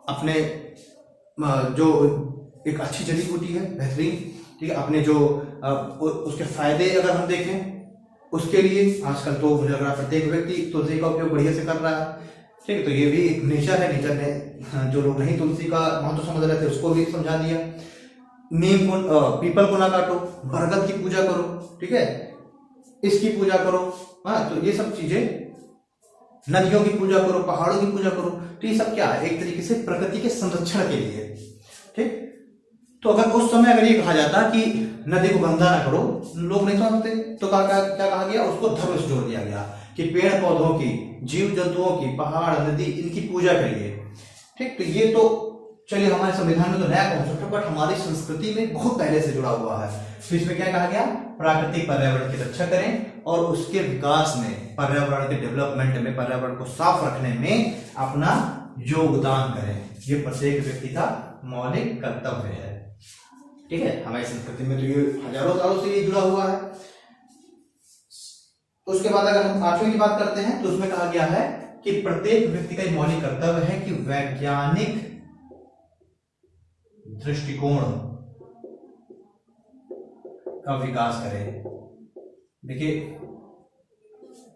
अपने जो एक अच्छी जड़ी बूटी है, बेहतरीन, ठीक है, अपने जो उसके फायदे अगर हम देखें उसके लिए आजकल तो मुझे लग रहा है प्रत्येक व्यक्ति तुलसी का उपयोग बढ़िया से कर रहा है। ठीक है, तो ये भी एक नेचर है, नेचर ने जो लोग नहीं तुलसी का महत्व समझ रहे थे उसको भी समझा दिया। नीम को, पीपल को ना काटो, बरगद की पूजा करो, ठीक है, इसकी पूजा करो। हाँ, तो ये सब चीजें, नदियों की पूजा करो, पहाड़ों की पूजा करो, तो ये सब क्या है, एक तरीके से प्रकृति के संरक्षण के लिए। ठीक, तो अगर उस समय अगर ये कहा जाता कि नदी को गंदा ना करो, लोग नहीं समझते, तो क्या कहा गया, उसको धर्म से जोड़ दिया गया कि पेड़ पौधों की, जीव जंतुओं की, पहाड़ नदी, इनकी पूजा करिए। ठीक, तो ये तो चलिए हमारे संविधान में तो नया कॉन्सेप्ट है, बट हमारी संस्कृति में बहुत पहले से जुड़ा हुआ है। तो इसमें क्या कहा गया, प्राकृतिक पर्यावरण की रक्षा करें और उसके विकास में, पर्यावरण के डेवलपमेंट में, पर्यावरण को साफ रखने में अपना योगदान करें। ये प्रत्येक व्यक्ति का मौलिक कर्तव्य है। ठीक है, हमारी संस्कृति में तो ये हजारों सालों से ये जुड़ा हुआ है। उसके बाद अगर हम 8वें की बात करते हैं तो उसमें कहा गया है कि प्रत्येक व्यक्ति का मौलिक कर्तव्य है कि वैज्ञानिक दृष्टिकोण का विकास करें। देखिए,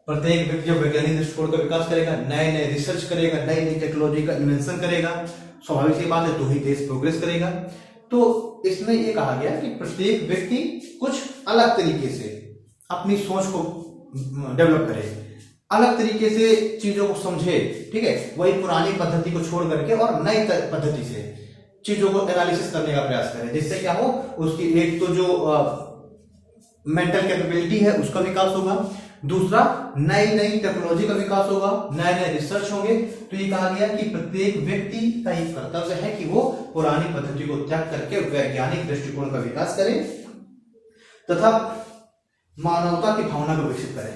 प्रत्येक व्यक्ति जब वैज्ञानिक दृष्टिकोण का विकास करेगा, नए नए रिसर्च करेगा, नई नई टेक्नोलॉजी का इन्वेंशन करेगा, स्वाभाविक सी बात है, तो ही देश प्रोग्रेस करेगा। तो इसमें यह कहा गया कि प्रत्येक व्यक्ति कुछ अलग तरीके से अपनी सोच को डेवलप करे, अलग तरीके से चीजों को समझे। ठीक है, वही पुरानी पद्धति को छोड़ करके और नई पद्धति से चीजों को एनालिसिस करने का प्रयास करें, जिससे क्या हो, उसकी एक तो जो मेंटल कैपेबिलिटी है उसका विकास होगा, दूसरा नई नई टेक्नोलॉजी का विकास होगा, नए नए रिसर्च होंगे। तो ये कहा गया कि प्रत्येक व्यक्ति का एक कर्तव्य है कि वो पुरानी पद्धति को त्याग करके वैज्ञानिक दृष्टिकोण का विकास करे तथा मानवता की भावना को विकसित करे,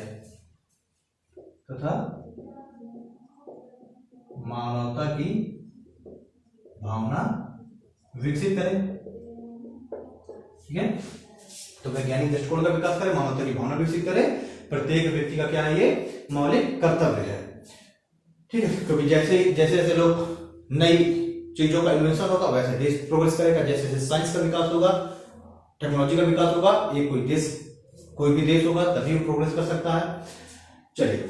तथा मानवता की भावना विकसित करें। ठीक है, तो वैज्ञानिक दृष्टिकोण का विकास करें, मानवता की भावना विकसित करें, प्रत्येक व्यक्ति का क्या है, ये मौलिक कर्तव्य है। ठीक है, क्योंकि जैसे जैसे लोग नई चीजों का इन्वेंशन होगा वैसे देश प्रोग्रेस करेगा, जैसे जैसे साइंस का विकास होगा, टेक्नोलॉजी का विकास होगा, ये कोई भी देश होगा तभी वो प्रोग्रेस कर सकता है। चलिए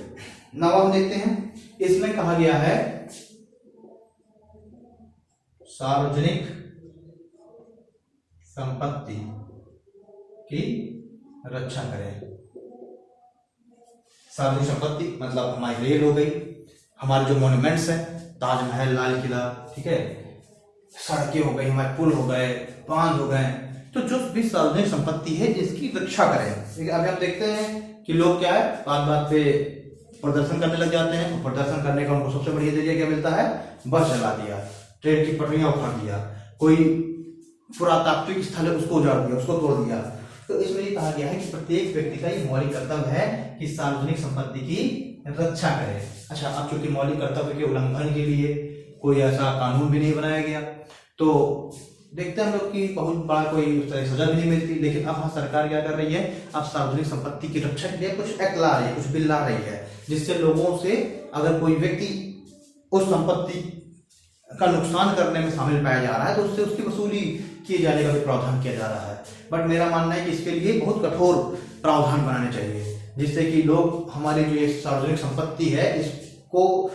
नाम हम देखते हैं, इसमें कहा गया है सार्वजनिक संपत्ति की रक्षा करें। सार्वजनिक संपत्ति मतलब हमारी रेल हो गई, हमारे जो मॉन्यूमेंट्स हैं, ताजमहल, लाल किला, ठीक है, सड़कें हो गई, हमारे पुल हो गए, बांध हो गए, तो जो भी सार्वजनिक संपत्ति है इसकी रक्षा करें। अभी हम देखते हैं कि लोग क्या है, बात बात पे प्रदर्शन करने लग जाते हैं। तो प्रदर्शन करने का उनको सबसे बढ़िया जरिया क्या मिलता है, बस जला दिया, ट्रेन की पटरियां उखाड़ दिया, कोई पुरातात्विक स्थल है उसको उजाड़ दिया, उसको तोड़ दिया। तो इसमें ये कहा गया है कि प्रत्येक व्यक्ति का ये मौलिक कर्तव्य है कि सार्वजनिक संपत्ति की रक्षा करे। अच्छा, अब चूंकि मौलिक कर्तव्य के उल्लंघन के लिए कोई ऐसा कानून भी नहीं बनाया गया, तो देखते हैं हम लोग कि बहुत बड़ा कोई उस तरह सजा भी नहीं मिलती। लेकिन अब सरकार क्या कर रही है, अब सार्वजनिक संपत्ति की रक्षा के लिए कुछ एक्ट ला रही है, कुछ बिल ला रही है, जिससे लोगों से अगर कोई व्यक्ति उस संपत्ति का नुकसान करने में शामिल पाया जा रहा है तो उससे उसकी वसूली किए जाने का भी प्रावधान किया जा रहा है। बट मेरा मानना है कि इसके लिए बहुत कठोर प्रावधान बनाने चाहिए, जिससे कि लोग हमारी जो ये सार्वजनिक संपत्ति है इसको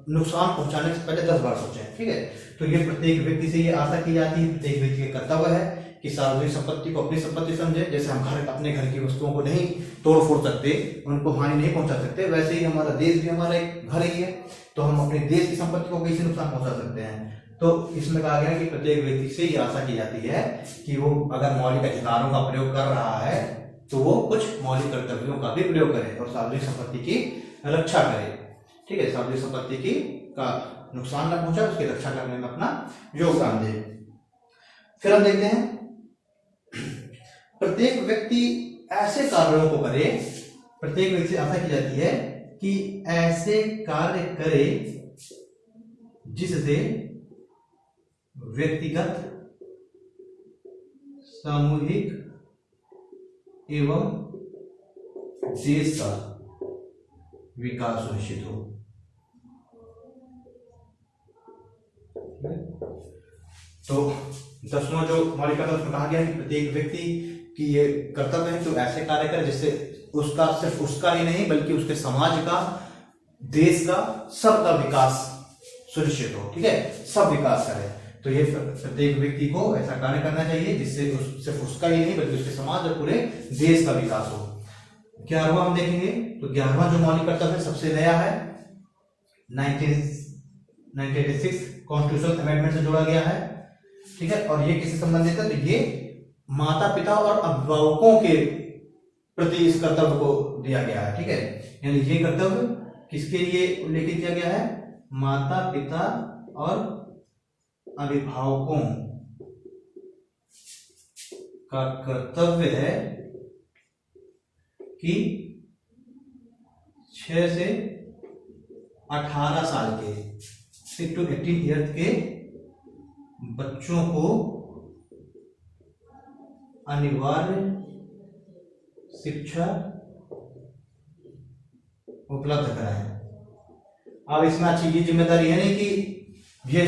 नुकसान पहुंचाने से पहले 10 बार सोचें। ठीक है, तो ये प्रत्येक व्यक्ति से ये आशा की जाती है, प्रत्येक व्यक्ति का कर्तव्य है कि सार्वजनिक संपत्ति को अपनी संपत्ति समझे। जैसे हम अपने घर की वस्तुओं को नहीं तोड़ फोड़ सकते, उनको हानि नहीं पहुंचा सकते, वैसे ही हमारा देश भी हमारा एक घर ही है, तो हम अपने देश की संपत्ति को कैसे नुकसान पहुंचा सकते हैं। तो इसमें कहा गया है कि प्रत्येक व्यक्ति से ये आशा की जाती है कि वो अगर मौलिक अधिकारों का प्रयोग कर रहा है तो वो कुछ मौलिक कर्तव्यों का भी प्रयोग करे और सार्वजनिक संपत्ति की रक्षा करे। ठीक है, सार्वजनिक संपत्ति की का नुकसान न पहुंचा, उसकी रक्षा करने में अपना योगदान दे। फिर हम देखते हैं प्रत्येक व्यक्ति ऐसे कार्यों को करे, प्रत्येक व्यक्ति से आशा की जाती है कि ऐसे कार्य करे जिससे व्यक्तिगत, सामूहिक एवं देश का विकास सुनिश्चित हो। तो 10वां जो मौलिक कर्तव्य उसमें कहा गया है कि प्रत्येक व्यक्ति की ये कर्तव्य है तो ऐसे कार्य करे जिससे उसका, सिर्फ उसका ही नहीं बल्कि उसके समाज का, देश का, सबका विकास सुनिश्चित हो। ठीक है, सब विकास करे। तो ये प्रत्येक व्यक्ति को ऐसा कार्य करना चाहिए जिससे सिर्फ उसका ही नहीं बल्कि उसके समाज और पूरे देश का विकास हो। 11वां हम देखेंगे, तो 11वां जो मौलिक कर्तव्य सबसे नया है, 1986 कॉन्स्टिट्यूशनल अमेंडमेंट से जोड़ा गया है। ठीक है, और ये किससे संबंधित है, तो ये माता पिता और अभिभावकों के प्रति इस कर्तव्य को दिया गया है। ठीक है, यानी ये कर्तव्य किसके लिए उल्लेखित किया गया है, माता पिता और अभिभावकों का कर्तव्य है कि 6 से 18 साल के 6 to 18 ईयर्स के बच्चों को अनिवार्य शिक्षा उपलब्ध कराएं। अब इसमें अच्छी ये जिम्मेदारी है नहीं कि ये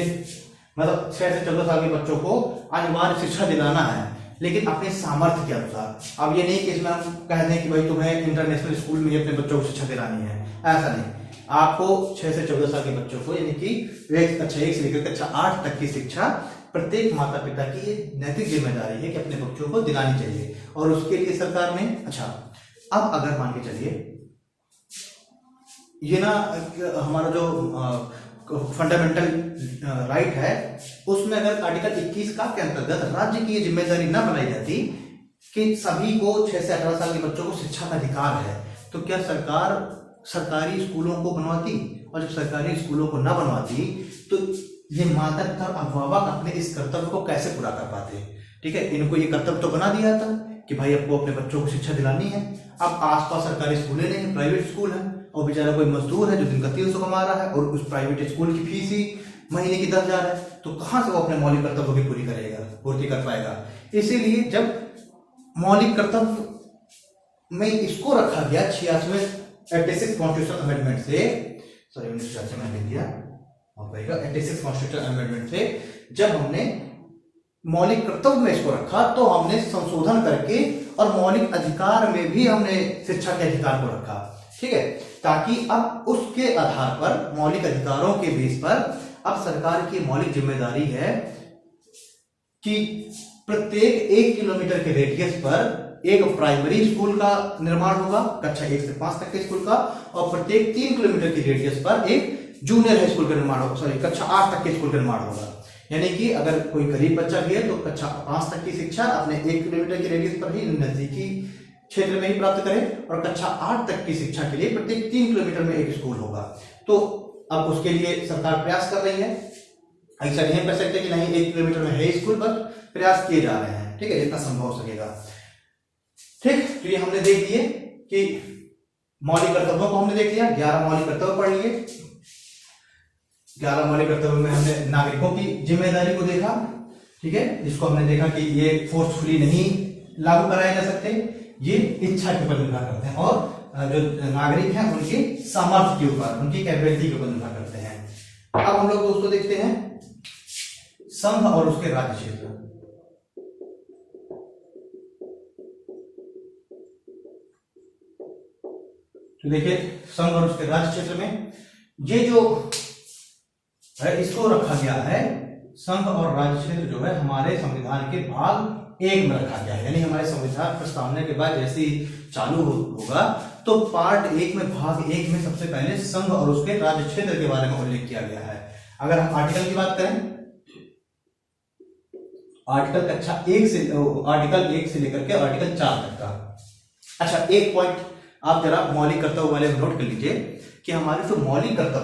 मतलब 6 से 14 साल के बच्चों को अनिवार्य शिक्षा दिलाना है, लेकिन अपने सामर्थ्य के अनुसार। अब ये नहीं कि इसमें हम कह दें कि भाई तुम्हें इंटरनेशनल स्कूल में ही अपने बच्चों को शिक्षा दिलानी है, ऐसा नहीं। आपको 6 से 14 साल के बच्चों को यानी कि कक्षा 1 से लेकर कक्षा 8 तक की शिक्षा प्रत्येक माता पिता की ये नैतिक जिम्मेदारी है कि अपने बच्चों को दिलानी चाहिए। और उसके लिए सरकार ने, अच्छा अब अगर मान के चलिए ये ना हमारा जो फंडामेंटल राइट है उसमें अगर आर्टिकल 21 का के अंतर्गत राज्य की ये जिम्मेदारी न बनाई जाती कि सभी को 6 से 18 साल के बच्चों को शिक्षा का अधिकार है, तो क्या सरकार सरकारी स्कूलों को बनवाती? और जब सरकारी स्कूलों को न बनवाती तो ये माता पिता और अभिभावक अपने इस कर्तव्य को कैसे पूरा कर पाते? ठीक है, इनको ये कर्तव्य तो बना दिया था कि भाई आपको अपने बच्चों को शिक्षा दिलानी है। अब आसपास सरकारी स्कूलें नहीं, प्राइवेट स्कूल है, और बेचारा कोई मजदूर है जो दिन का 300 कमा रहा है और उस प्राइवेट स्कूल की फीस ही महीने की 10,000 है, तो कहां से वो अपने मौलिक कर्तव्य की पूर्ति कर पाएगा? इसीलिए जब मौलिक कर्तव्य में इसको रखा गया 86 कॉन्स्टिट्यूशनल अमेंडमेंट से, सॉरी 1986 में लिख दिया, 86 कॉन्स्टिट्यूशनल अमेंडमेंट से जब हमने मौलिक कर्तव्य में इसको रखा तो हमने संशोधन करके और मौलिक अधिकार में भी हमने शिक्षा के अधिकार को रखा। ठीक है, ताकि अब उसके आधार पर, मौलिक अधिकारों के बेस पर अब सरकार की मौलिक जिम्मेदारी है कि प्रत्येक 1 किलोमीटर के रेडियस पर एक प्राइमरी स्कूल का निर्माण होगा, कक्षा 1 से 5 तक के स्कूल का, और प्रत्येक 3 किलोमीटर की रेडियस पर एक जूनियर हाई स्कूल का निर्माण होगा, सॉरी कक्षा 8 तक के स्कूल का निर्माण होगा। यानी कि अगर कोई गरीब बच्चा भी है तो कक्षा 5 तक की शिक्षा अपने 1 किलोमीटर की रेडियस पर ही नजदीकी क्षेत्र में ही प्राप्त करें, और कक्षा 8 तक की शिक्षा के लिए प्रत्येक 3 किलोमीटर में एक स्कूल होगा। तो अब उसके लिए सरकार प्रयास कर रही है, ऐसा नहीं कर सकते कि नहीं 1 किलोमीटर में है स्कूल, पर प्रयास किए जा रहे हैं। ठीक है, जितना संभव हो सकेगा। ठीक, तो ये हमने देख लिए कि मौलिक कर्तव्यों को हमने देख लिया, 11 मौलिक कर्तव्य पढ़ लिए। 11 मौलिक कर्तव्य में हमने नागरिकों की जिम्मेदारी को देखा। ठीक है, जिसको हमने देखा कि ये फोर्सफुली नहीं लागू कराए जा सकते, ये इच्छा के ऊपर निर्भर करते हैं, और जो नागरिक हैं उनके सामर्थ्य के ऊपर, उनकी कैपेबिलिटी के ऊपर निर्भर करते हैं। अब हम लोग उसको देखते हैं संघ और उसके राज्य क्षेत्र। तो देखिए संघ और उसके राज्य क्षेत्र में ये जो है इसको रखा गया है, संघ और राज्य क्षेत्र जो है हमारे संविधान के भाग 1 में रखा गया है। यानी हमारे संविधान प्रस्तावना के बाद जैसे ही चालू होगा तो पार्ट 1 में भाग 1 में सबसे पहले संघ और उसके राज्य क्षेत्र के बारे में उल्लेख किया गया है। अगर हम आर्टिकल की बात करें, आर्टिकल कक्षा 1 से लेकर के आर्टिकल 4 तक का। अच्छा, एक पॉइंट आप जरा मौलिक कर्तव्य वाले में नोट कर लीजिए कि हमारे जो मौलिक कर्तव्य